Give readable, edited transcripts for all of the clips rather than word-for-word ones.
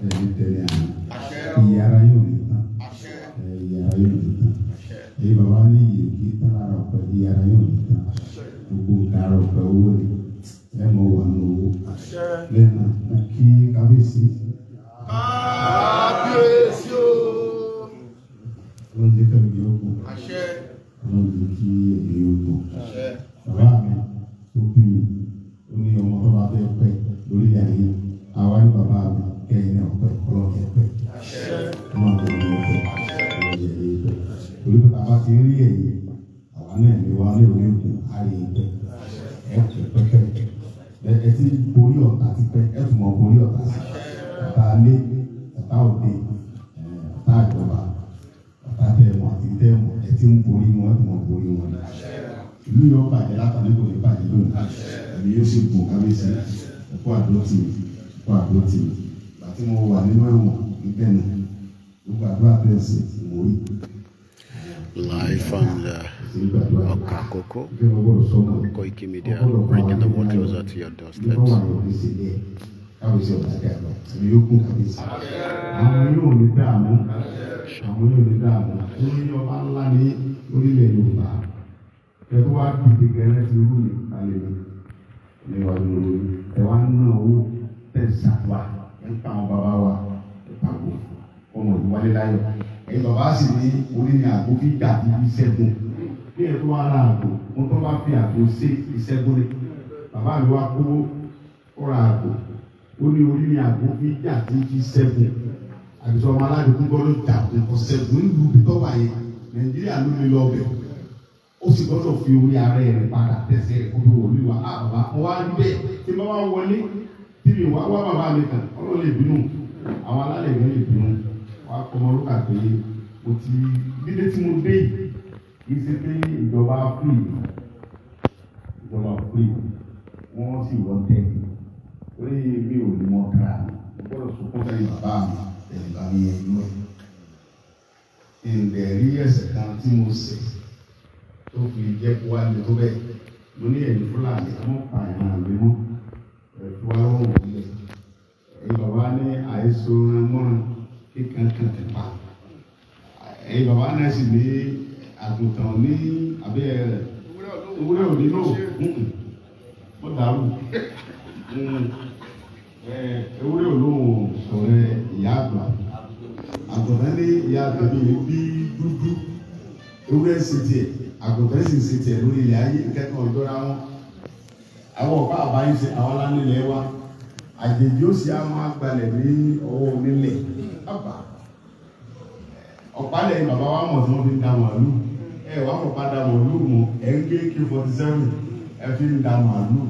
ẹni tẹ̀lé àná ìyára yóò ní tán ìyára yóò ní tán èyí bàbá ní iye kí tán lára ọ̀pẹ ìyára yóò ní tán gbogbo nǹkan ara ọ̀pẹ owó ni ẹ mọ̀ wà ní owó lẹ́nà kí kábíyèsí. Kábíyèsí o. Wọ́n jẹ́ kẹ́mi yóò kú. Wọ́n jẹ́ kí èmi yóò kú. Bàbá mi tó bí mi ó ní ọmọ tó bá fẹ́ pẹ́ lórí ayé àwa ní bàbá mi kẹ́yìn náà pẹ́ ọlọ́kẹ́ pẹ́. Wọ́n kò ní pẹ́ ọlọ́kẹ́ yìí pẹ́. Torí pé bàbá ti rí ẹ̀yìn àwa náà ní wa ní orí òkú ayé pẹ́. Ẹ pẹ́ pẹ́ ẹ ti borí ọ̀tá ti pẹ́ ẹ tún mọ̀ borí ọ̀tá sí. Ọ̀tá alé ọ̀tá òde ọ̀tá ìjọba ọ̀tá tẹ̀mọ̀ àti tẹ̀mọ̀ ẹ ti ń borí wọn ẹ tún mọ̀ borí wọn. Ìlú yóò bàjẹ́ látàrí kò ní bàjẹ́ lónìí ẹ̀mí yóò sì gùn kábíyèsí ẹ̀kọ́ àdótì ẹ̀kọ́ àdótì àti mo wà nínú ẹ̀wọ̀n níbẹ̀ nù gbogbo àdúrà tẹ̀sí ìwòrí. Live from the Okakoko, Koiki Media, bringing the world closer to your doorsteps. Kábíyèsí ọ̀tá kẹ́ lọ ẹ̀mí yóò kún kábíyèsí. Àwọn yóò ní dààmú àwọn yóò ní dààmú lórí ọba ńlá ní orílẹ̀ Yorùbá. Ẹ̀kọ́ wa dìde gẹ́rẹ́ ti rú mi kálẹ̀ mi ní wàá lórí ẹ̀ wá ń ná owó tẹ̀sán wa ẹ̀ ń pa àwọn bàbá wa ẹ̀ pàgọ́ ọmọ ìwálé láyọ̀. Ẹ̀yin bàbá sì ní orí ni àgbo fi dà bí ìṣẹ́gun bí ẹ̀ tó wá ra àgbo mo tó bá fi àgbo ṣe ìṣẹ́gun ni bàbá mi wá kó ra àgbo ó ní orí ni àgbo fi dà bí ìṣẹ́gun àbísọ ọmọ aládùúgbò gbọ́dọ̀ dà kó ṣẹ́gun nílùú bí tọ́wà yẹn Nàìjíríà ló lè lọ bẹ̀ ó sì gbọ́dọ̀ fi orí ara rẹ̀ padà tẹ̀sẹ̀ rẹ̀ kó tó wọlé wa bàbá mo wá níbẹ̀ tí mo wá wọlé tí mi wá bàbá mi kàn ọlọ́run lè bínú àwọn alálẹ̀ yẹn lè bínú wá kọ́ ọmọ lókà pé mo ti dídé tí mo dé yìí kì í ṣe pé ìjọba free wọ́n sì wọ́n tẹ̀ orí mi ò ní wọ́n kára mo gbọ́dọ̀ sọkún sẹ́yìn bàbá mi ẹ̀yìn bá mi yẹn inú ẹ̀ ǹdẹ̀ rí ẹ̀ṣẹ̀ kan tí mo ṣe tó fi jẹ́ kó wá lè tó bẹ́ẹ̀ mo ní ẹ̀yìn Fúlàní àwọn pààyàn àmì mọ́ ẹ̀fọ́ wa lọ́wọ́ òwúlẹ̀ ẹ̀yin bàbá ní àìsàn mọ́ràn kíkan kan ti pa ẹ̀yin bàbá náà sì ní àgùntàn ní abẹ́ rẹ̀ ewúrẹ́ òní náà wọ́n dàrú ewúrẹ́ olóhùn sọ̀rọ̀ ìyá àgbà àgùntàn ní ìyá àgbà bíi bí dúdú ewúrẹ́ sì tiẹ̀ àgùntàn sì ń ṣe tiẹ̀ lórí ilẹ̀ ayé kẹ́kọ̀ọ́ ìjọra wọn àwọn ọ̀pá àbáyé ṣe àwọn alánilẹ̀ wa àjèjì ó sì á máa gbalẹ̀ ní ọwọ́ onílẹ̀ bàbá ọ̀pálẹ̀ bàbá wa mọ̀ tí wọ́n fi ń da màálù wà fọ̀pá da màálù mọ̀ ẹ̀ ń gbé K47 ẹ fi ń da màálù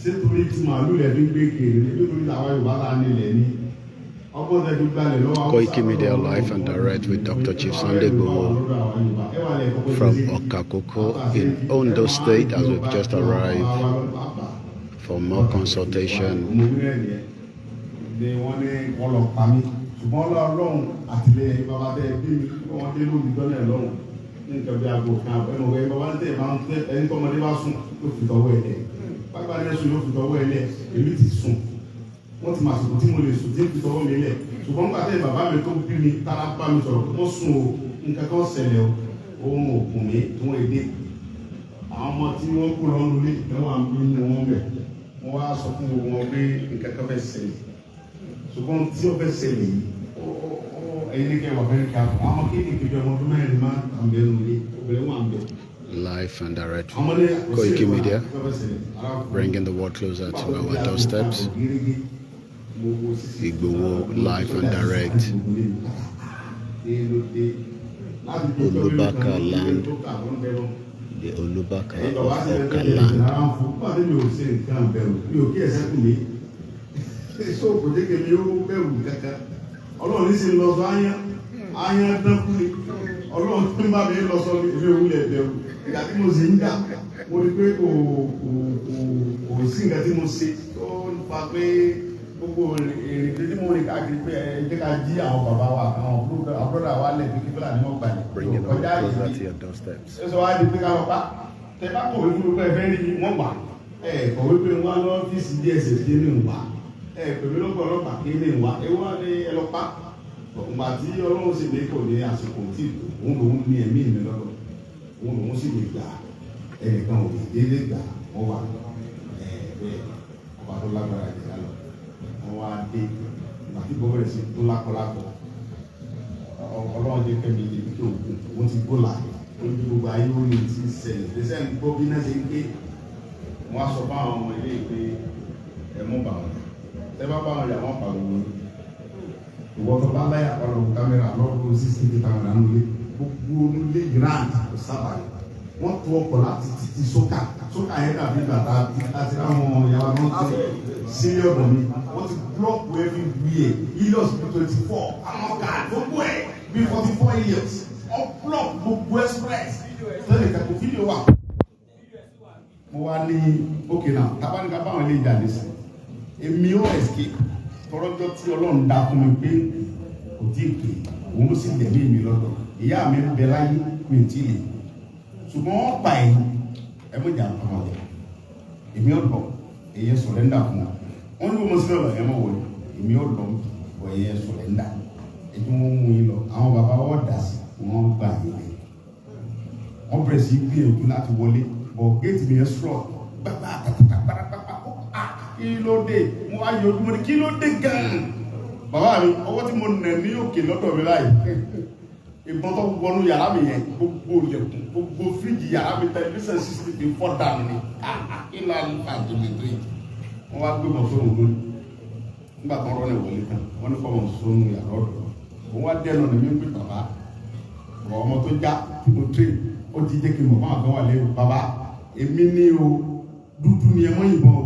sétorí tí màálù rẹ̀ fi ń gbé kéré nítorí àwọn Yorùbá là nílẹ̀ ní ọgbọ́n tẹ́ fi gbalẹ̀ lọ́wọ́. Koiki Media live and direct with Dr. Chief Sunday Igboho from Okakoko in Ondo State as we've just arrived for more consultation. Ṣùgbọ́n Ọlọ́run àtìlẹ́yìn bàbá bẹ́ẹ̀ bí wọ́n dé lórí dọ́lẹ̀ lọ́rùn ní nǹkan bí aago kan ẹnu ọ̀gbẹ́ bàbá ń tẹ̀ máa ń tẹ́ ẹni tọ́mọdé bá sùn yóò fi tọwọ́ ẹ̀ lẹ̀ bàbá rẹ̀ sùn yóò fi tọwọ́ ẹ̀ lẹ̀ èmi ti sùn wọ́n ti máa sùn tí mo lè sùn tí ń fi tọwọ́ mi lẹ̀ ṣùgbọ́n nígbà tẹ́ bàbá mi tó bí mi tára bá mi sọ̀rọ̀ wọ́n sùn o nǹkan kan ṣẹlẹ̀ o ohun òkun mi tí wọ́n èdè àwọn ọmọ tí wọ́n kú lọ́nu lé ẹ̀wọ̀n àbí wọn bẹ̀ wọ́n wá sọ fún wọn pé nǹkan kan fẹ́ ṣẹlẹ̀ ṣùgbọ́n tí ó fẹ́ ṣẹlẹ̀ yìí Live and direct from Koiki Media, bringing the world closer to our doorsteps. Igboho live and direct. Olubaka land, the Olubaka of Oka land. Ọlọ́run ní sí lọ sọ áyán dánkú ni Ọlọ́run tó ń bá mi lọ sọ ilé òwúlẹ̀ bẹ̀rù ìgbà tí mo sì ń jà mo rí pé kò sí nǹkan tí mo ṣe tó ń fa pé gbogbo èrè tí mo rìn káàkiri pé ẹ jẹ́ ká jí àwọn bàbá wa àwọn àbúrò wa lẹ̀ bí kíkọ́lá ní wọ́n gbalẹ̀ kọjá yìí ẹ sọ wá di pé ká lọ bá tẹ bá kọ̀wé fún mi pé ẹ fẹ́ rí wọ́n gbà ẹ kọ̀wé pé wọ́n á lọ ọ́fíìsì DSS dé ní ìwà pẹ̀lú ọlọ́pàá kí lè wá ewa ní ẹlọ́pàá ìgbà tí ọlọ́run sì ní kò ní àsìkò tí òun lòun ní ẹ̀mí mi lọ́dọ̀ òun lòun sì lè gbà ẹnìkan ò lè délé gbà wọ́n wà bẹ́ẹ̀ ọba tó lágbára jẹ́ lọ wọ́n wá dé ìgbà tí gbọ́ bẹ̀rẹ̀ sí tó lákọ̀lákọ̀ ọlọ́run jẹ́ kẹ́mi lè fi òkun òun ti gbó láàyè ó ní gbogbo ayé ó ní ti ṣẹlẹ̀ lẹ́sẹ̀ ń gbọ́ bí náà ṣe ń gbé wọ́n á sọ fún àwọn ọmọ ilé ìpè ẹ̀mú bà wọn ẹ bá bá wọn yà wọn pàlọ́ wọn ìwọ tó bá láyà pàlọ́ kámẹ́rà lọ́dún CCTV kámẹ́rà nílé gbogbo nílé grand kò sábà yìí wọ́n tó ọkọ̀ láti títí sókà yẹn dàbí bàtà àti àwọn ìyàwó náà tó sílẹ̀ ọ̀dọ̀ mi wọ́n ti blọ́ọ̀kù every year Helios 24 àwọn ọ̀gá gbogbo ẹ̀ bí 44 Helios wọ́n blọ́ọ̀kù gbogbo express lẹ́nu ìkàkùn fídíò wà. mo wá ní ókè náà tábánikà báwọn ilé ìjáde sí èmi ó escape tọrọjọ tí Ọlọ́run dá fún mi pé kò tí ì pè òun ló sì lẹ̀mí mi lọ́dọ̀ ìyá mi ń bẹ láyé mi ò tí ì lè ṣùgbọ́n wọ́n pa ẹ̀yìn ẹ̀mọ́jà àpamọ́ rẹ̀ èmi ò lọ èyẹ sọ̀rẹ́ndà fún wa wọ́n ní mo sílẹ̀ lọ ẹ̀mọ́ wọlé èmi ò lọ wọ èyẹ sọ̀rẹ́ndà ètò wọn mú yín lọ àwọn bàbá wọn dà sí wọn gbà yín lẹ wọ́n bẹ̀rẹ̀ sí gbìyànjú láti wọlé bọ̀ géètì mi yẹn sọ̀rọ̀ gbàgbà àtàkùtà kí ló dé mo wá yọ ojúmọ́ ní kí ló dé gan-an bàbá mi ọwọ́ tí mo nà ní òkè lọ́dọ̀ mi láì ìbọn tó wọnú yàrá mi yẹn gbogbo ilẹ̀kùn gbogbo fíríjì yàrá mi tẹlifíṣàn CCTV fọ́dà mi ni ìlà nípa jìbìtì wọ́n wá gbé mọ̀ sóhun lónìí nígbà tó ń rọ́ ní ìwọlé kan wọ́n ní kọ́mọ̀ sóhun yàrá ọ̀dọ̀ òun wá dẹ́nu ní mi pé bàbá ọmọ tó já tí mo tírè ó ti jẹ́ kí n mọ̀ fún àgbọn wà lé bàbá èmi ní o dúdú ni ẹ mọ́ yìnbọn o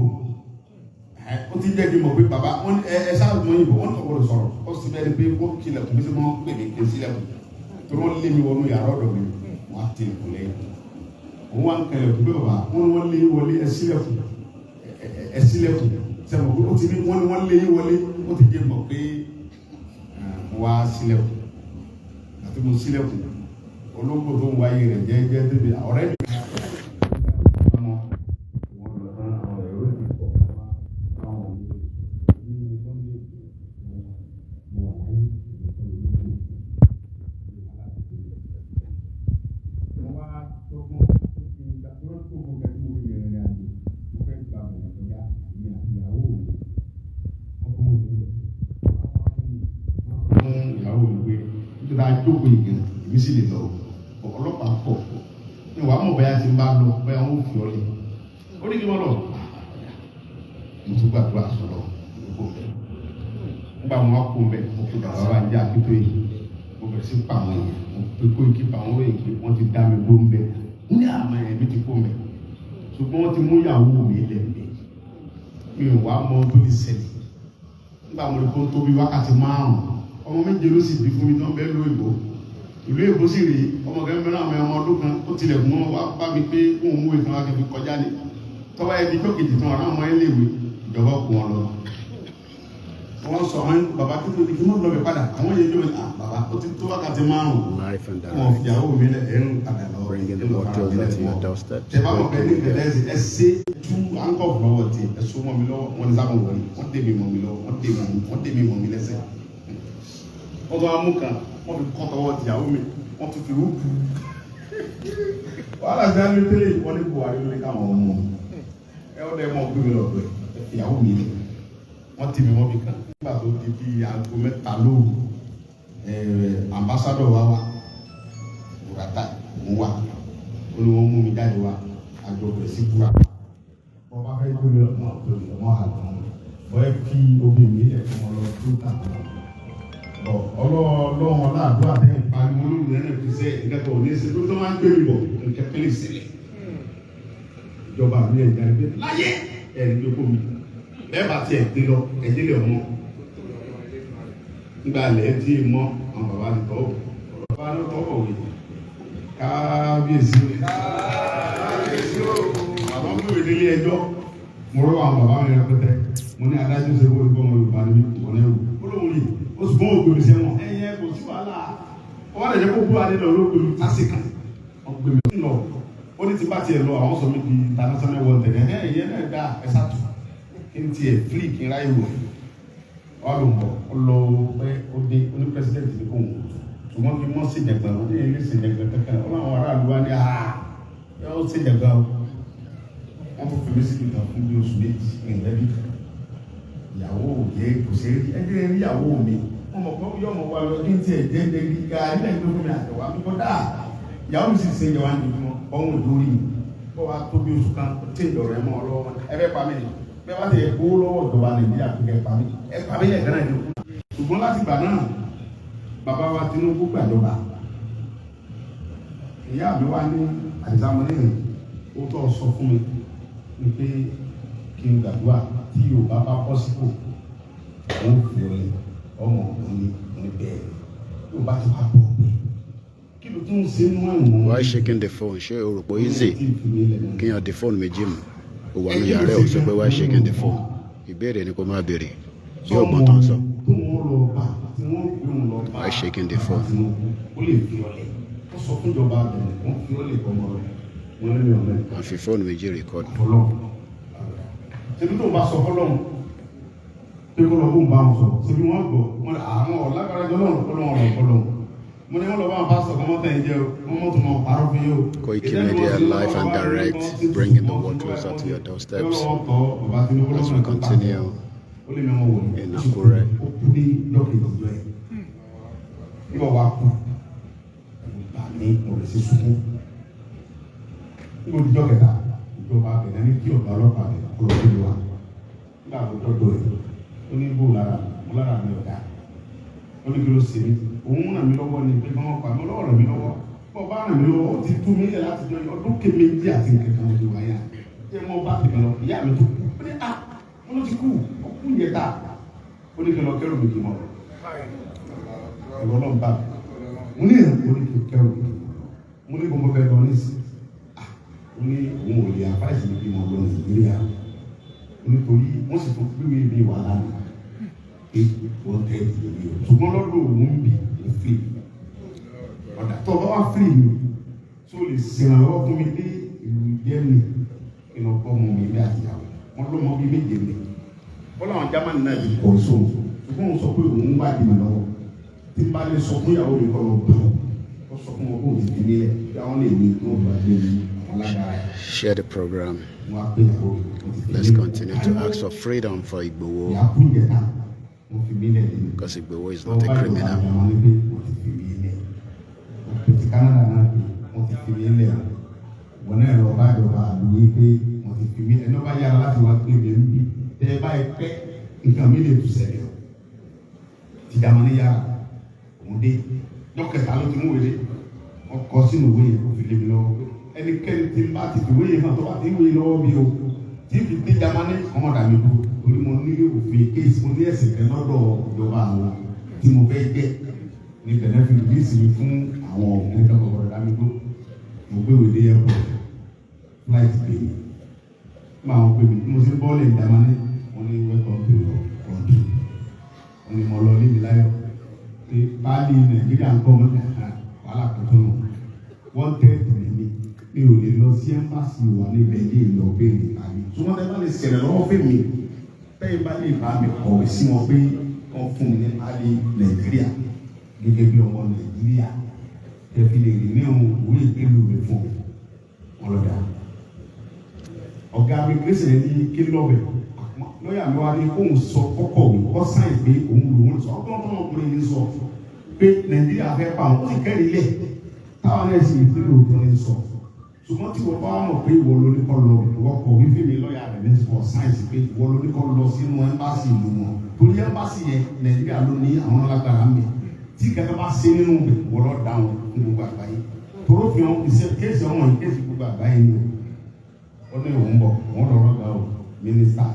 ó ti jẹ́ kí n mọ̀ pé bàbá ẹ sáà mọ́ yìnbọn wọ́n ní ọ̀gbọ́dọ̀ sọ̀rọ̀ ó sì bẹ́ẹ̀ ni pé ó kílẹ̀kùn bí sí mọ́ pè mí kí n sílẹ̀kùn tó wọ́n lé mi wọnú yàrá ọ̀dọ̀ mi wọ́n á ti ìkùn lẹ́yìn òun wá ń kẹlẹ̀ kú pé bàbá wọ́n lé wọlé ẹ sílẹ̀kùn sẹ́wọ̀n ó ti ní wọ́n lé wọlé ó ti jẹ́ mọ̀ pé wá sílẹ̀kùn àti mo sílẹ̀kùn olóńgbò tó ń wáyé rẹ̀ jẹ́jẹ́ débi ọ̀rẹ́ mi. Jókòó ìgbìn èmi sì lè lọ ọlọ́pàá pọ̀ ní wàá mọ̀ bẹ́ẹ̀ ti ń bá lọ bẹ́ẹ̀ wọ́n fi ọ́ lé ó ní kí wọ́n lọ mo tún gbàdúrà sọ̀rọ̀ kó bẹ́ẹ̀ nígbà wọn á kó bẹ́ẹ̀ mo fi bàbá wa jẹ́ àkókò yìí mo bẹ̀rẹ̀ sí pa àwọn èèyàn mo pe kó ìkí pa àwọn èèyàn pé wọ́n ti dá mi gbó ń bẹ́ẹ̀ mo ní àmọ́ ẹ̀mí ti kó mẹ́ ṣùgbọ́n wọ́n ti mú ìyàwó mi lẹ́ẹ̀mí mi ò wá mọ tó lè ṣẹlẹ̀ nígbà mo lè kó tóbi wákàtí márùn-ún ọmọ méje ló sì bí fún mi tán bẹ́ẹ̀ ló ìbò ìlú èbó sì rèé ọmọ gẹ́gẹ́ náà ọmọ ọdún kan ó tilẹ̀kùn wọn wá bá mi pé òun mú ìtàn wá kẹfì kọjá ní tọ́wọ́ ẹbí tó kejì tán ọ̀rọ̀ àwọn iléèwé ìjọba kù wọn lọ. wọ́n sọ àwọn bàbá tó tóbi kí wọ́n lọ bẹ̀ padà àwọn yẹn yóò bàbá ó ti tó wákàtí márùn-ún wọn fi ìyàwó mi lẹ ẹ̀rù padà lọ. tẹ bá wọn bẹ ní ìgbẹ́lẹ́ ẹ ṣe tú ankọ́ọ̀fù lọ́wọ́ ti ẹ so mọ́ mi lọ́wọ́ wọn ní sábà wọlé wọ́n dé mi mọ́ mi lọ́wọ́ wọ́n dé mi mọ́ mi lẹ́sẹ̀ wọ́n tó wá mú kan wọ́n fi kọ́ tọwọ́ ìyàwó mi wọ́n tún fi rúkú wàhálà sí àmì tẹ́lẹ̀ wọ́n ní Buhari lórí káwọn ọmọ ẹ ọ́ dẹ́ mọ́ gbé mi lọ́dọ̀ ìyàwó mi ni wọ́n ti mi mọ́ mi kan nígbà tó di bí aago mẹ́ta lóru ambassadọ̀ wa Burata òun wà ó ní wọ́n mú mi jáde wá àjọ bẹ̀rẹ̀ sí búra wọ́n bá fẹ́ gbé mi lọ́dọ̀ wọ́n àgbọ̀n wọ́n ẹ fi obìnrin mi lẹ̀ fún wọn lọ tó tà ọlọ́run aláàdúrà tẹ́ ìpariwo olóògùn ẹ̀rẹ́ fi sẹ́ ìdẹ́kọ̀ òní ṣe tó máa ń gbé mi bọ̀ nǹkan pẹ́lẹ́ sílẹ̀ ìjọba mi ẹ̀jẹ̀ ẹgbẹ́ láyé ẹ̀rí lóko mi bẹ́ẹ̀ bá tiẹ̀ gbé lọ ẹ̀jẹ̀ lè mọ́ nígbà lẹ́ tí ì mọ́ àwọn bàbá ti tọ́ bàbá ló tọ́ bọ̀ wí kábíyèsí bàbá mi wè nílé ẹjọ́ mo rọ́ àwọn bàbá mi rẹpẹtẹ mo ní adájọ́ ṣe wọ́n ìbọn Yorùbá níbi ìbọn náà ó lóun yìí ó sì gbọ́n ògbèmí sẹ́wọ̀n ẹ̀yẹ kò sí wàhálà wọ́n wà lẹ́jọ́ kó bú adé lọ lóògbèmí tásìkà ọ̀gbèmí lọ ó ní ti bá tiẹ̀ lọ àwọn sọ mi di international world tẹ̀lé ẹ̀yẹ náà dá ẹ̀sà tù kí n tiẹ̀ fílì kí n ráyè wọ̀ All the president is the home. So one people must sit there, they listen there. All around one, they all sit there. One for basically the food you speak in the ìyàwó yẹ kò ṣe ẹdí ẹni ìyàwó mi ọmọ kan yọ ọmọ wa lọ kí n tiẹ̀ jẹ́ ẹgbẹ́ gíga ilé ìlú fún mi àtẹ̀wá mi kọ́ dáa ìyàwó mi sì ṣe ìjọba ní ojúmọ́ ọ̀hún ìdórí mi kó wa tó bí oṣù kan tí ìdọ̀rọ̀ ẹ̀ mọ́ ọ lọ́wọ́ ẹ fẹ́ pa mí ni bẹ́ẹ̀ bá ti ẹ̀ kó lọ́wọ́ ìjọba Nàìjíríà kó kẹ́ ẹ pa mí lẹ́ẹ̀kan náà ni ṣùgbọ́n láti gbà náà bàbá wa Tinubu gbàjọba ìyá mi wá ní àdìsámọ́ nínú ó tọ́ sọ fún mi ní pé kí n gbàdúrà tí yóò bá bọ́ sípò àwọn òfin ọmọ òní bẹ́ẹ̀ yóò bá ti wá bọ̀ pé kí ló tún ṣe nínú ẹ̀wọ̀n. Why shaking the phone? Ṣé o rò pé easy kí yan the phone méjì mu o wà ní yàrá ẹ̀ o sọ pé why shaking the phone? Ìbéèrè ni kò má béèrè yóò gbọ́n tán sọ. Why shaking the phone? ó lè fi ọlẹ̀ ó sọ fún ìjọba àbẹ̀rẹ̀ wọ́n fi ọlẹ̀ kọ́ ọmọ rẹ̀ wọ́n lé ní ọ̀lẹ́. Wọ́n fi fóònù méjì record. Ṣebí tó ń bá sọ fọlọ́run pé kó lọ bó ń bá wọn sọ ṣebí wọn gbọ́ wọn àwọn ọ̀làgbára jọ lọ́rùn fọlọ́run ọ̀rọ̀ fọlọ́run mo ní wọn lọ bá wọn bá sọ kọ́ mọ́tà yìí jẹ́ o wọ́n mọ́tò mọ́ parọ́ fún yìí o. Koiki Media live and direct, bringing the world closer to your doorsteps as we continue in Akure. Nígbà wà kú ìgbà ní ọ̀rẹ́ sí sunkún nígbà òdìjọ́ kẹta ìjọba bẹ̀rẹ̀ ní kí ọ̀gá ọlọ́pàá rẹ̀ kúrò nílùú wa nígbà tó tọ́jú rẹ̀ ó ní bó lára mi ọ̀gá ó ní kí ló ṣe mí òun ràn mí lọ́wọ́ ni pé kọ́mọ́ pa mí lọ́wọ́ ràn mí lọ́wọ́ bọ́ bá ràn mí lọ́wọ́ ó ti tú mí lẹ̀ láti jọ ọdún kéméjì àti nǹkan mo ti wáyà jẹ́ mọ́ bá tèmi lọ ìyá mi tó kú ó ní ó ló ti kú ọkú yẹ ta ó ní kí lọ kẹrù mi kì mọ́ ẹ̀rọ náà bá mo ní ẹ̀rọ ní kí kẹrù mo ní gbogbo fẹ́ lọ ní sí ní òun ò lè àfáìsì ní bí wọn lọ Nàìjíríà nítorí wọn sì tún pínwé mi wà lánàá pé wọn tẹ ìdílé o ṣùgbọ́n lọ́dọ̀ òun bì ó fi ọ̀dà tó bá wà fún mi tó lè ṣèrànlọ́wọ́ fún mi dé ìlú Germany kí lọ bọ́ ọmọ mi bí àtìyàwó wọn lọ́mọ bí méje mi wọn làwọn Germany náà ti pọ̀ sóhun ṣùgbọ́n òun sọ pé òun wá di mi lọ́wọ́ tí n bá lè sọ fún ìyàwó mi kọ́ lọ bá wọn sọ fún wọn kó o ti fi nílẹ̀ kí àwọn lè ní kí wọ́n bá dé mi. Share the program. Let's continue to ask for freedom for Igboho, because Igboho is not a criminal. Ẹnikẹ́ni tí n bá ti fi wéyè hàn tó bá ti ń wéyè lọ́wọ́ mi o tí n fi dé Jámánì ọmọdà mi kú torí mo ní òfin kéésì mo ní ẹ̀sìn kan lọ́dọ̀ ìjọba àwọn tí mo fẹ́ jẹ́ ní bẹ̀rẹ̀ fi rìlíìsì mi fún àwọn ọ̀gbìn tó kọ̀ọ̀kan dá mi gbó mo gbé wèlé airport flight pay mi máa ń pè mí bí mo ti bọ́ọ̀lù Jámánì wọ́n ní welcome to your country wọ́n ní mo lọ níbi láyọ̀ pé báàlì Nàìjíríà ń kọ́ mọ́ wàhálà kan tó nù wọ́n tẹ́ mi ò lè lọ sí ẹ́mbásì wà níbẹ̀ yé lọ béèrè àmì ṣùgbọ́n tẹ́ bá lè ṣẹlẹ̀ lọ́wọ́ fún mi bẹ́ẹ̀ bá lè bá mi kọ̀wé sí wọn pé wọ́n fún mi ní pálí Nàìjíríà gẹ́gẹ́ bí ọmọ Nàìjíríà tẹ́ fi lè rí ní òwe ìgbélú mi fún wọn lọ́dà ọ̀gá mi gbèsè ní kí lọ́bẹ̀ lọ́yà mi wá ní kóun sọ kọ́kọ́ mi kọ́ sáì pé òun lòun sọ ọgbọ́n tó ọkùnrin yìí sọ pé Nàìjíríà fẹ́ pa àwọn ìkẹ́rì lẹ̀ táwọn náà sì ń pínlẹ̀ òkú ní sọ ṣùgbọ́n tí wọ́n bá mọ̀ pé ìwọ ló ní kọ́ lọ ìwọ kọ̀ wípé mi lọ́ọ̀yà rẹ̀ ní for science pé ìwọ ló ní kọ́ lọ sínú ẹ́mbásì ìlú wọn torí ẹ́mbásì yẹn Nàìjíríà ló ní àwọn alágbára ń bẹ tí kẹta bá ṣe nínú bẹ ìwọ lọ dáhùn fún gbogbo àgbáyé tóró fi hàn iṣẹ́ kéèsì ọmọ yìí kéèsì gbogbo àgbáyé ni ó ní òun bọ̀ wọ́n lọ rọ́gà o mínísítà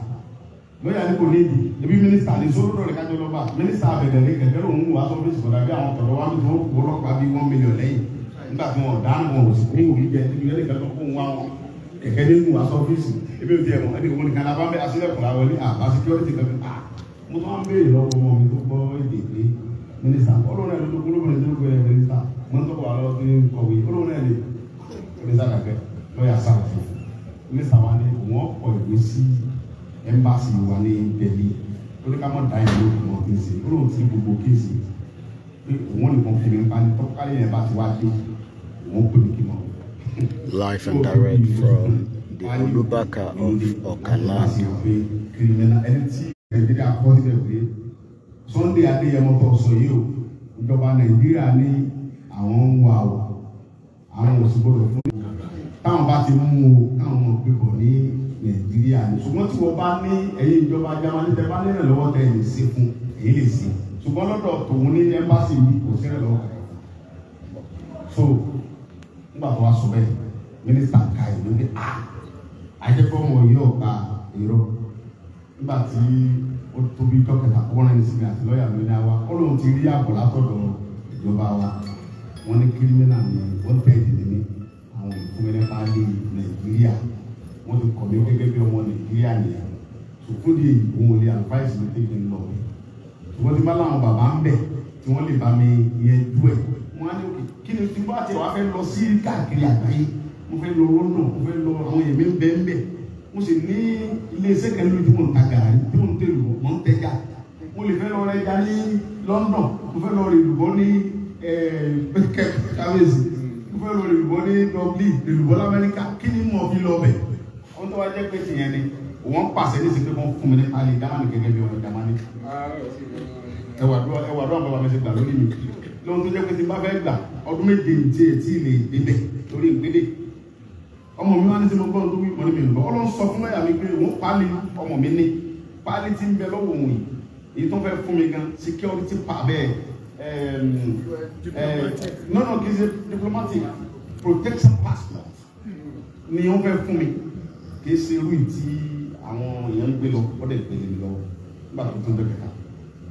lọ́ọ̀yà ní kò níbi ebi mínísítà ní sólódò rẹ̀ kájọ lọ́ba mínísítà àbẹ̀dẹ̀lẹ̀ kẹ̀kẹ́ òun wà sọ fún ìsọ̀dà bí àwọn tọ̀dọ̀ wá mi tó ọlọ́pàá bí 1 million lẹ́yìn nígbà tí wọn dáná wọn ò sì fún òbí jẹ níbi ẹni kan tó fún wa wọn kẹ̀kẹ́ nínú aṣọ ọ́fíìsì ebi ò tiẹ̀ mọ̀ ẹni kò ní kan lábá bẹ asílẹ̀kùn àwọn ní àbá síkírọ́tì kan fi mo tún wá ń béèrè lọ́wọ́ ọmọ mi tó gbọ́ èdè pé mínísítà olóhùn náà ló gbólóhùn náà ló gbé mínísítà mo ń tọ́kọ̀ àlọ́ sí kọ̀wé olóhùn náà lè mínísítà kàkẹ́ lọ́ọ̀yà sáàtì mínísítà wa ní wọ́n kọ ìwé sí ẹ́mbásì wa ní Delhi ó ní ká mọ̀ dá ìlú wọn kéésì olóhùn tí gbogbo kéésì pé òun nìkan fún mi nípa ní tọ́kálí yẹn bá ti wá dé òun pè mí kí n mọ̀. Live and direct from the Olubaka of Okaland. ẹni tí Nàìjíríà kọ́ síbẹ̀ pé Sunday Adéyẹmọ tó sọ yìí o ìjọba Nàìjíríà ní àwọn ń wà o àwọn ò sì gbọdọ̀ fún mi táwọn bá ti mú o káwọn ọmọ gbébọ̀ ní Nàìjíríà ní ṣùgbọ́n tí wọ́n bá ní ẹ̀yìn ìjọba Jámánì tẹ bá nílẹ̀ lọ́wọ́ tẹ lè ṣe fún èyí lè ṣe ṣùgbọ́n lọ́dọ̀ tòun ní ẹ́mbásì mi kò sí lọ́wọ́ so nígbà tó wá sọ bẹ́ẹ̀ mínísítà ká ìlú ní àjẹpọ̀ ọmọ yìí ọ̀ka èrò nígbà tí ó tóbi dọ́kítà ọ̀rẹ́ ní sinmi àti lọ́ọ̀yà lórí àwa ó lóun ti rí àbọ̀ látọ̀dọ̀ ìjọba wa wọ́n ní kírímínà ní wọ́n tẹ̀lé ní àwọn ìfúnmẹ́lẹ́ pálí Nàìjíríà wọ́n ti kọ̀ mí gẹ́gẹ́ bí ọmọ Nàìjíríà nìyẹn sòfúndì òun ò lè àlùfáìsì mi tẹ́lẹ̀ ń lọ ṣùgbọ́n tí bá láwọn bàbá ń bẹ̀ tí wọ́n lè bá mi yẹn jú ẹ̀ wọ́n á ní òkè kí ni tí bá tiẹ̀ wá fẹ́ lọ sí káàkiri àgbáyé mo fẹ́ lọ London mo fẹ́ lọ àwọn èmi ń bẹ́ ń bẹ̀ mo sì ní iléeṣẹ́ kan lójú mọ̀ ń ta gàrí tí mo ń tẹ̀lé mọ̀ ń tẹ̀jà mo lè fẹ́ lọ rẹ ẹja ní London mo fẹ́ lọ rẹ ìlúbọ́ ní kábíyèsí mo fẹ́ lọ rẹ ìlúbọ́ ní Dublin ìlúbọ́ l'Amẹ́ríkà kí ni mo fi lọ bẹ̀ wọ́n tó wá jẹ́ pé tìyẹn ni wọ́n pàṣẹ ní ìsìnkú wọn fún mi ní pálí Jámánì gẹ́gẹ́ bí ọmọ Jámánì ẹwàdúrà bàbá mi ti gbà lórí mi lóhun tó jẹ́ pé tí bá fẹ́ gbà ọdún méje tí ètí lè débẹ̀ lórí ìgbédè ọmọ mi wá ní sí mo gbọ́n tó wí mọ́ ní mi lọ Ọlọ́run sọ fún ẹ̀yà mi pé wọ́n pálí ọmọ mi ní pálí tí ń bẹ lọ́wọ́ òun yìí èyí tó fẹ́ fún mi gan security pa bẹ́ẹ̀ no kì í ṣe diplomatic protection passport ni wọ́n fẹ́ fún mi kì í ṣe irú ìtì àwọn èèyàn ń gbé lọ ọdẹ ìpele mi lọ́wọ́ nígbà tó tún bẹ̀rẹ̀ ká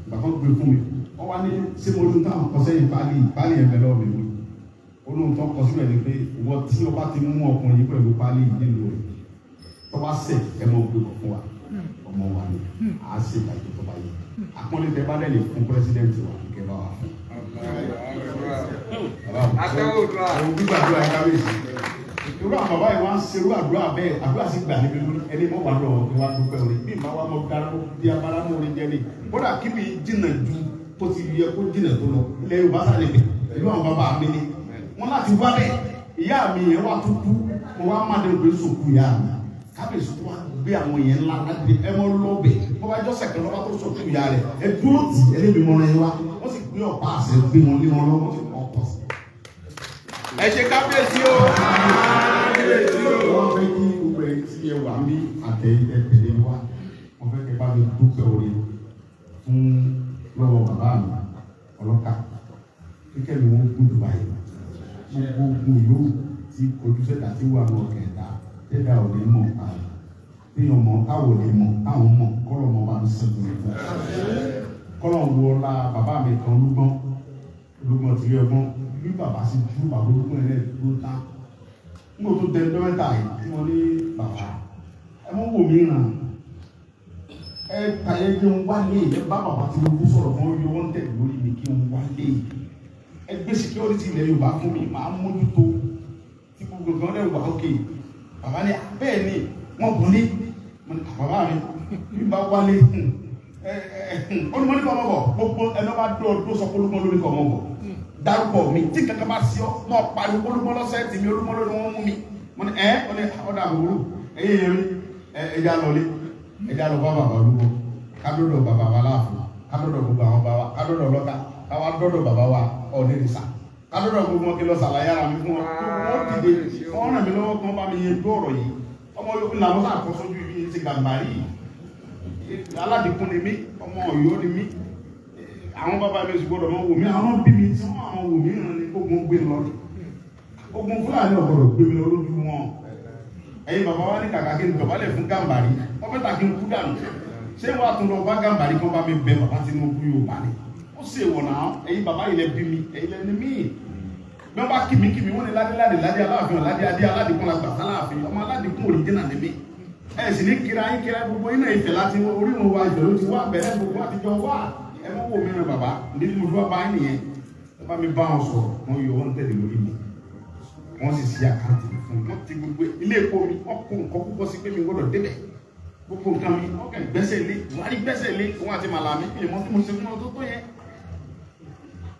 ìgbà tó gbé fún mi wọ́n wá ní ṣé mo lóun táwọn kọ sẹ́yìn pálí yẹn bẹ lọ́wọ́ mi wí olóhùn tó kọ sílẹ̀ ni pé ìwọ tí o bá ti mú ọkùnrin yìí pẹ̀lú pálí yìí nílò rẹ̀ tó bá sẹ̀ ẹ mọ̀ gbé bọ̀ fún wa ọmọ wa ni à á ṣe ìdájọ́ tó bá yẹ àpọ́nlé tẹ bá lẹ́lẹ̀ fún pírẹsidẹ́ǹtì wa kẹ́ bá wa fún. gbígbàdúrà ẹ kábíyèsí irú àwọn bàbá yìí wá ń ṣe irú àdúrà bẹ́ẹ̀ àdúrà sì gbà níbi lórí ẹni mọ́ wà lọ́wọ́ kí wá dúpẹ́ orí bí ìmọ̀ wa mọ̀ dáná bí abala mọ̀ orí jẹ́ ni kódà kí mi jìnnà ju bó ti yẹ kó jìnnà tó lọ ilẹ̀ Yorùbá sáré bẹ̀ irú àwọn bàbá mi ni wọ́n láti wá bẹ́ẹ̀ ìyá mi yẹn wá tó kú mo wá má dé gbé sòkú ìyá mi kábíyèsí tó wá gbé àwọn yẹn ńlá láti ẹ mọ́ lọ́bẹ̀ wọ́n bá jọ́sẹ̀ kan lọ́wọ́ tó sòkú ìyá rẹ̀ ẹ dúró tì ẹlẹ́bi mọ́ra yẹn wá wọ́n sì gbé ọ̀pá àṣẹ gbé wọn lé wọn lọ́wọ́ ẹ ṣe kábíyèsí o. wọ́n fẹ́ kí gbogbo ẹ̀ tí ẹ wà ní àtẹ̀yẹ wa wọ́n fẹ́ kẹ́ bá mi dúpẹ́ orí fún lọ́wọ́ bàbá mi ọlọ́kà kíkẹ́ mi wọ́n kún Dubai gbogbo ogun yóò ti ojú sẹ́dá tí wà ní ọ̀kẹ́ ẹ̀dá sẹ́dá ò ní mọ̀ káyọ̀ téèyàn mọ̀ káwọ̀ lè mọ̀ káwọn mọ̀ kọ́lọ̀ mọ̀ bá mi sẹ́gun ní fún kọ́lọ̀ wo la bàbá mi kan olúgbọ́n ti rí ọgbọ́n bí bàbá sì ju bàbá olúgbọ́n ẹ̀ lẹ́ẹ̀dúró tán n kò tó tẹ dọ́mẹ́ta yìí tí wọ́n ní bàbá ẹ mọ́ wò mí ràn ẹ kàyé kí n wálé ẹ bá bàbá tí mo kú sọ̀rọ̀ mọ́ yọ wọ́n tẹ̀ lórí mi kí n wálé ẹ gbé security ilẹ̀ Yorùbá fún mi màá mójútó tí gbogbo nǹkan lẹ̀ wà ókè bàbá ní bẹ́ẹ̀ ni wọ́n bọ̀ ní bàbá mi bí bá wálé olùmọ̀ ní kọ́ ọmọ bọ̀ gbogbo ẹni wọ́n bá dúró sọ pé olùmọ̀ lórí kọ́ ọmọ bọ̀ dárúkọ mi tí kankan bá sí ọ mọ pariwo olùmọ̀ lọ́sẹ̀ tì mí olùmọ̀ lórí wọn mú mi mo ní ọ̀dà àbúrò ẹ̀yẹ yẹn mi ẹ̀já lọlé ẹ̀já lọ bá bàbá olúwo kádọ́dọ̀ bàbá wa láàfin kádọ́dọ̀ gbogbo àwọn bàbá kádọ́dọ̀ lọ́ta káwá dọ́dọ̀ bàbá wa ọ̀nẹ́rìsà kádọ́dọ̀ gbogbo wọn kí lọ sàlàyé ara mi fún wọn wọ́n dìde wọ́n ràn mí lọ́wọ́ kí wọ́n bá mi yẹn tó ọ̀rọ̀ yìí ọmọ yòókù làwọn sáà kọ́ sójú ibi ti gàmbàrí aládìkún ni mí ọmọ Ọ̀yọ́ ni mí àwọn bàbá mi sì gbọ́dọ̀ máa wò mí àwọn bí mi tí wọ́n àwọn wò mí ràn ní ogun gbé lọ ogun Fúlàní ọ̀gbọ̀dọ̀ gbé mi lọ lójú wọn ẹ̀yin bàbá wa ní kàkà kí n dọ̀bálẹ̀ fún gàmbàrí wọ́n fẹ́ tàkí n kú dànù ṣé wàá tún lọ bá gàmbàrí kan bá mi bẹ bàbá Tinubu Yorùbá ni ó sì wọ̀ náà ẹ̀yin bàbá ilẹ̀ bí mi ẹ̀yin lẹ́ni mí bí wọ́n bá kí mi wọ́n ní ládé Aláàfin ládé adé aládìkún la gbàtà láàfin ọmọ aládìkún òrìjínà ni mí ẹ̀ sì ní kíra yín kíra gbogbo iná ìfẹ́ láti orí wọn wa ìfẹ́ ló ti wá bẹ̀rẹ̀ gbogbo àtijọ́ wá ẹ mọ́ wò mí rẹ̀ bàbá ní mo dúró bá yín nìyẹn ẹ bá mi bá wọn sọ̀rọ̀ wọn yọ wọn tẹ̀lé lórí mi wọ́n sì ṣí àkáǹtì fún mi wọ́n ti gbogbo ilé epo mi wọ́n kó nǹkan púpọ̀ sí pé mi gbọ́dọ̀ débẹ̀ gbogbo nǹkan mi ọkẹ́ gbẹ́sẹ̀ lé Buhari gbẹ́sẹ̀ lé òun àti Màlàmí ìmọ̀ tí mo ṣe fún ọdún tó yẹ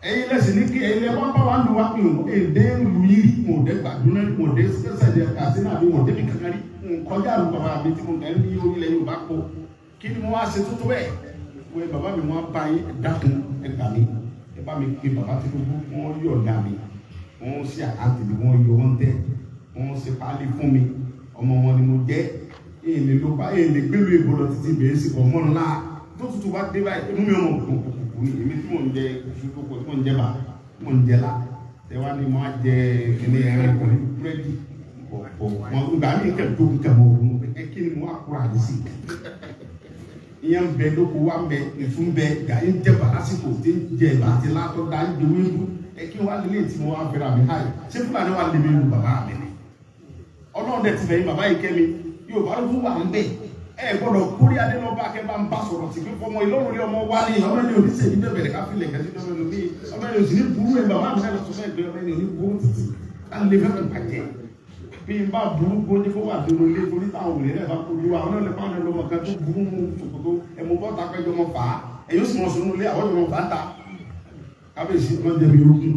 ẹ̀yin lẹ́sìn ní kí ẹ̀yin lẹ́wọ́n bá wà ń lu wá pé èdè lu yìí rí mo dé gbàdúrà mo dé sẹ́sẹ̀ dé Katsina bí mo dé bí kankan rí kọjá àlù bàbá mi tí mo dẹ̀ ní orílẹ̀ Yorùbá kó kí ni mo wá ṣe tuntun bẹ́ẹ̀ wọ́n bàbá mi wọ́n bá yín dákun ẹ̀gbà mi ẹ bá mi pe bàbá Tinubu wọ́n yọ̀ ọ̀gá mi wọ́n ṣe àkáǹtì mi wọ́n yọ wọ́n tẹ́ wọ́n ṣe páálí fún mi ọmọ wọn ni mo jẹ́ èlé ló bá èlé gbélu èbó lọ títí bẹ̀rẹ̀ sí ọmọ ńlá tó tutù bá dé báyìí inú mi ọmọ kòkòkò ní èmi tí mò ń jẹ ìṣúkòkò tí mò ń jẹ bá tí mò ń jẹ la tẹwa ni mo á jẹ ilé ẹran ìkọlẹ búrẹ́dì ọ̀pọ̀ wọn gbà mí kẹ tó kẹ mọ òun ẹ kí ni mo á kúrò àdé sí ìyẹn bẹ lóko wa bẹ ìfún bẹ gà ń jẹ bá lásìkò tí ń jẹ bá ti látọ̀ dá ń jẹ wíwú ẹ kí wọ́n á lé tí mo wá fẹ́ra mi háì ṣé Fúlàní wà lé mi lu bàbá mi ni Ọlọ́run dẹ̀ ti fẹ̀yìn bàbá yìí kẹ́mi Yorùbá ló fún wà ń bẹ̀ ẹ gbọ́dọ̀ kórí adé lọ bá akẹ́ bá ń bá sọ̀rọ̀ sí pé fọmọ Ìlọrin ọmọ wa ní ọmọ ẹni oníṣẹ́ yìí bẹ̀rẹ̀ ká fi lẹ̀kẹ́ sí ọmọ ẹni oní ọmọ ẹni òsì ní burú ẹ̀ bàbá mi náà sọ fẹ́ gbé ọmọ ẹni oní burú títì ká lè fẹ́ tó bàjẹ́ bí n bá burú kó ní kó wà dúró lé torí táwọn òrìlẹ̀ náà bá kojú wa àwọn ọlọ́lẹ̀ fáwọn ọlọ́mọ kan tó burú mú ṣòkòtò ẹ̀mú bọ́ta pẹ́jọ mọ fà á ẹ̀yọ́ sì mọ̀ sọ nílé àwọn ọmọ fà á ta kábíyèsí wọn jẹ́ mi ogun.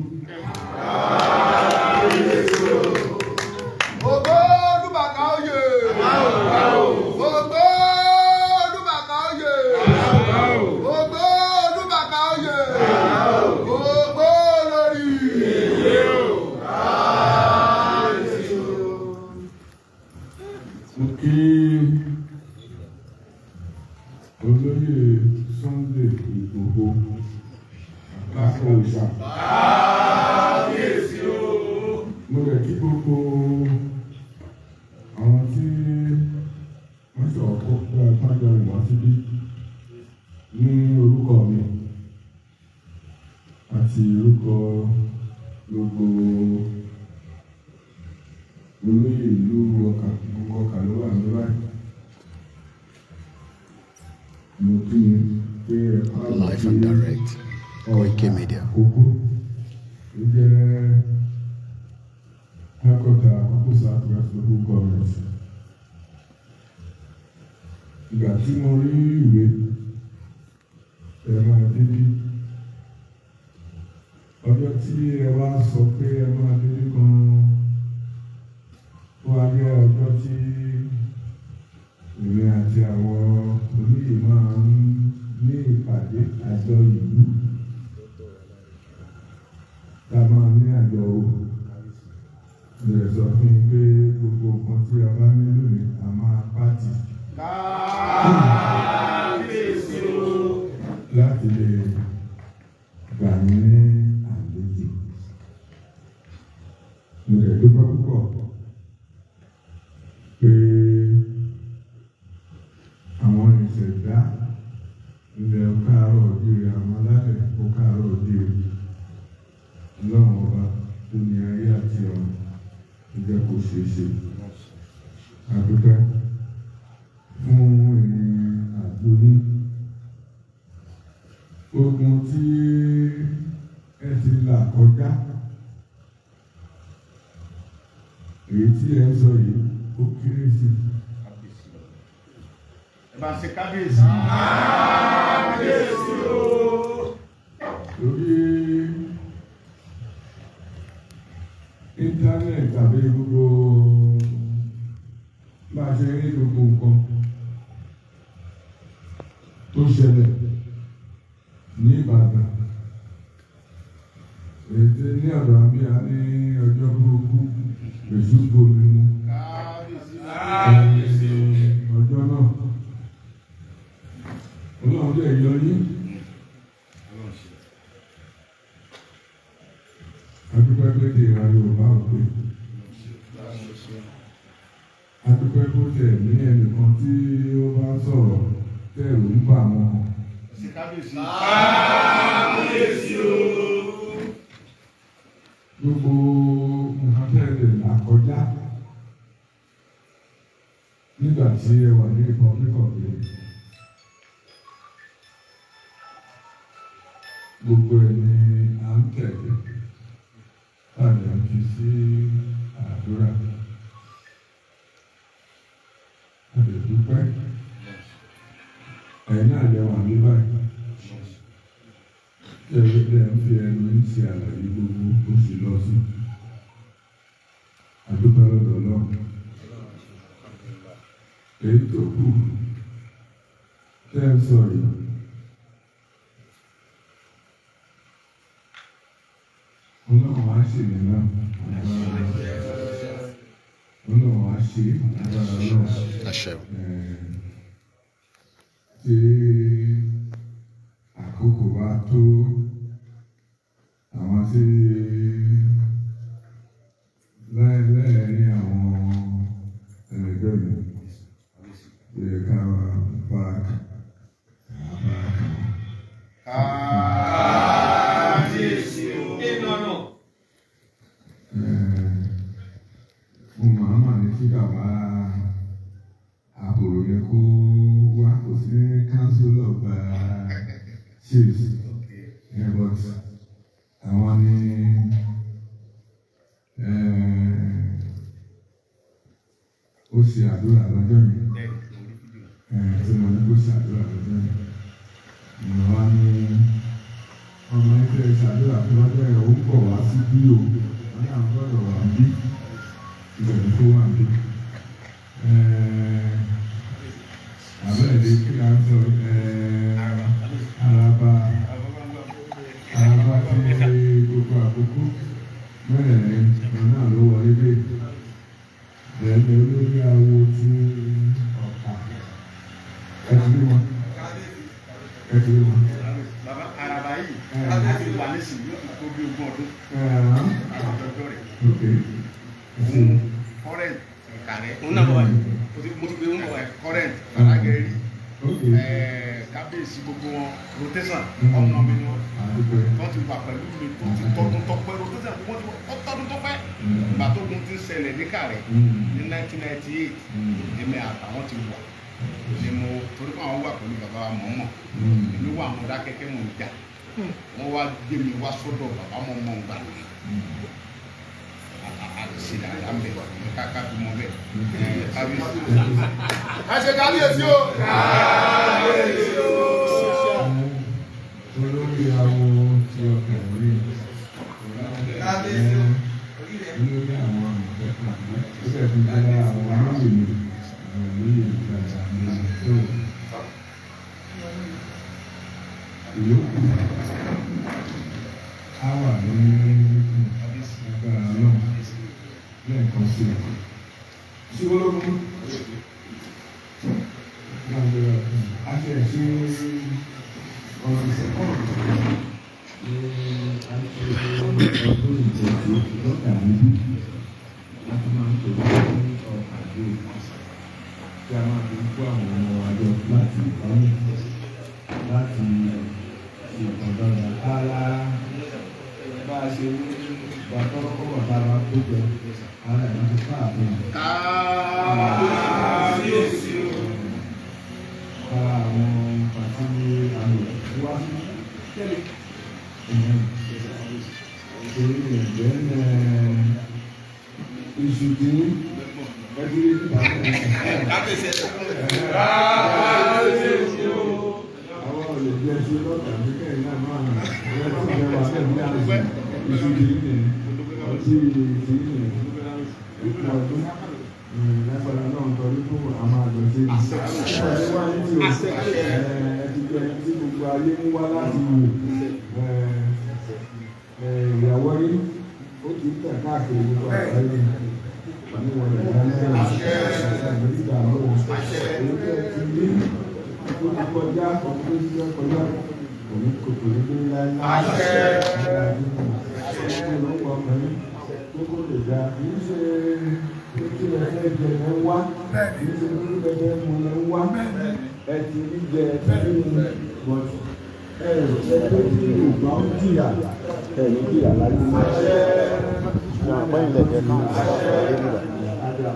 Olóyè Sunday Igboho Aláfọ̀ọ́sà. Kábíyèsí o. Mo rẹ̀ kí gbogbo àwọn tí wọ́n ṣe ọ̀pọ̀ pé àpájọ ìwà síbí ní orúkọ mi àti orúkọ gbogbo olóyè ìlú Ọ̀kà gbogbo Ọ̀kà ló wà ní báyìí. Live and direct, Koiki Media. Àkókò ó jẹ́ Akọ́ta Àkókò South West Local Government. Ìgbà tí mo rí ìwé máa débí, ọjọ́ tí ẹ wá sọ pé ẹ máa débí kan ó wá jẹ́ ọjọ́ tí èmi àti àwọn olóyè máa ń ní ìpàdé àjọ ìlú tá a máa ní àjọ rẹ̀ sọ fún mi pé gbogbo nǹkan tí a bá ní lónìí a máa pàtì. Kábíyèsí o. Láti lè gbà mí ní àlejò. Mo lè dúpẹ́ púpọ̀ pé àwọn ìṣẹ̀dá ilẹ̀ Káàárọ̀ Oòjíire àwọn alálẹ̀ Káàárọ̀ Oòjíire lọ́wọ́ ọba tó ní ayé àti ọ̀run tó jẹ́ kó ṣeé ṣe. Àdúpẹ́ fún ìrìn àjò ní ogun tí ẹ ti là kọjá, èyí tí ẹ sọ yìí ó kéré sí i. Bá ṣe kábíyèsí. Kábíyèsí o. Lórí íńtánẹ̀tì tàbí gbogbo bá a ṣe rí gbogbo nǹkan tó ṣẹlẹ̀ ní Ìbàdàn. Èdè ní ọ̀dọ̀ àbí a ní ọjọ́ burúkú èṣù gbomi mu. Kábíyèsí. Ọjọ́ náà. Ọlọ́run jẹ́ ìyọ yín. Adúpẹ́ pé di ìran Yorùbá ò pé. Adúpẹ́ kó tẹ̀ ní ẹnìkan tí ó bá sọ̀rọ̀ tẹ̀rù ń bà wọ́n. Kábíyèsí. Kábíyèsí o. Gbogbo nǹkan tẹ̀lé àkọjá nígbà tí ẹ wà ní Republic of Benin. Gbogbo ẹni à ń tẹ̀lé láti àti sí àdúrà. A lè dúpẹ́ ẹ̀yin náà lè wà ní báyìí tẹ́lẹ̀ ń fi ẹnu ń ṣe àlàyé gbogbo ó sì lọ sí àdúgbò lọ́dọ̀ Ọlọ́run èyí tó kù tẹ́ ń sọ yìí Ọlọ́run á ṣe mí náà Ọlọ́run á ṣe agbára náà tí àkókò bá tó àwọn tí lẹ́yìn àwọn ẹlẹgbẹ́ mi yẹ ká bá mo máa mà ní kí bàbá àbúrò yẹ kó wá kó sí council of chiefs but àwọn ní ó ṣe àdúrà lọ́jọ́ yìí tí mo ní kó ṣe àdúrà lọ́jọ́ yìí mo wá ní ọmọ ẹgbẹ́ ṣàdúrà tó lọ́jọ́ yìí ó pọ̀ wá sí bí o wọ́n ní àwọn gbọ́dọ̀ wà ń bí ìbẹ̀rù tó wà ń bí àbẹ̀rẹ̀ kí a sọ araba tí gbogbo àkókò mẹ́rẹ̀ẹ̀rin náà ló wọlé dé bẹ̀rẹ̀ olórí awo tí ọ̀ka ẹ̀tùrí wọn. Bàbá araba yìí láti wà nísìnyí yóò tó bí 20 ọdún àtọ́jọ́ rẹ̀. Kọ́rẹ́ǹt kàrẹ́ òun náà bọ̀ wáyé mo ti gbé wọn bọ̀ wáyé kọ́rẹ́ǹt alágẹ̀rì kábíyèsí gbogbo wọn rotation ọmọ mi ni wọ́n ti wà pẹ̀lú mi tó ti tọdún tọpẹ́ rotation wọ́n ti wọ́n tọdún tọpẹ́ ìgbà tó gun ti ń ṣẹlẹ̀ ní Kàrẹ́ ní 1998 èmi àtàwọn ti wà ni mo torí pé àwọn wà pẹ̀lú bàbá wa mọ̀ọ́mọ̀ èmi wà mo dá kẹ́kẹ́ mò ń jà wọ́n wá gbé mi wá sọ́dọ̀ bàbá mọ̀ mọ̀ ń gbà àti dáadáa ń bẹ̀ káká tó mọ bẹ́ẹ̀ kábíyèsí. ẹ ṣe kábíyèsí o. kábíyèsí o. olórí awo tí ọkàn rí kábíyèsí o. olórí àwọn ìjọba ó bẹ̀ fi jẹ́ àwọn olóyè mi àwọn olóyè ìgbàgbà mi tó ìyókù á wà ní agbára náà lẹ́ẹ̀kan sí i. Sí ológun a ṣe ṣe ọ̀rọ̀ ìṣẹ́kọ̀ọ́ ní ọdún ìjẹ́jú lọ́kà níbí láti máa ń tòun ní ọ̀pá àdó tí a máa fi kó àwọn ọmọ wa jọ láti ìbámu láti ìkọ̀dọ̀dà kára bá a ṣe ní ìgbà tọ́lọ́kọ́ bàbá wa tó jẹ ara ẹ̀ láti fà á fún mi. kábíyèsí o. Para àwọn pàtí àlò wá tẹ́lẹ̀ torí ẹ̀jẹ̀ iṣu tí ẹbí àwọn olùgbé ẹṣu lọ́tà ní kẹ́yìn náà máa ń rẹ̀ tí ìjẹ́ wà lẹ́nu ní àṣà iṣu tí ní ọtí tí ní ìpín ọdún lágbára náà torí fún àwọn àgbẹ̀ṣe ìwádìí tí ó ẹ̀ẹ́dìgbẹ́ tí gbogbo ayé ń wá láti wò ìyàwó rí ó ti ń tẹ̀ káàkiri gbogbo àgbáyé níwọ̀n ìdánilẹ́yìn ìgbà lọ́wọ́ èyí ti rí ó ti kọjá ọdún tó ti fẹ́ kọjá òní kòkò ní pé láíláí ọ̀pọ̀lọpọ̀ ọkùnrin tó kó lè dá kì í ṣe kí ẹ fẹ́ jẹ ẹ wá kì í ṣe kí ẹ fẹ́ mu ẹ wá ẹ ti rí jẹ ẹ ti rí mu bọ̀tù ẹ ẹ tó ti Yorùbá ń jìyà ẹ ní jìyà láyé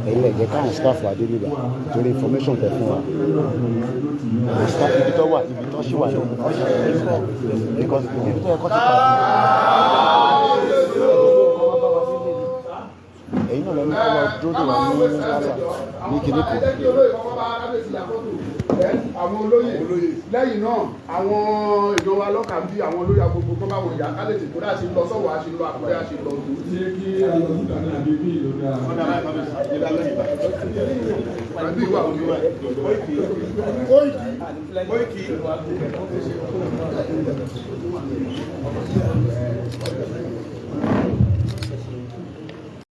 ẹ̀yin lẹ̀jẹ̀ káwọn staff wa dé níbà torí information tẹ̀ fún wa staff ibi tó wà ibi tó ṣì wà ní because ibi tó yẹ kọ́ ti pàdé ẹ̀yin náà lọ́nà kọ́ lọ dúró dè wá ní kíní kan. àwọn olóyè lẹ́yìn náà àwọn èèyàn wa lọ́kà ń bí àwọn olóyè agbègbè kan báwọn ìyá ká lè tètè kó dà sí lọ sọ́wọ́ àṣẹ lọ àpẹẹrẹ àṣẹ lọ. ṣé kí alọ́sùn àná àbí bí ìlú dáa. àbí ìwà òní wa. Koiki.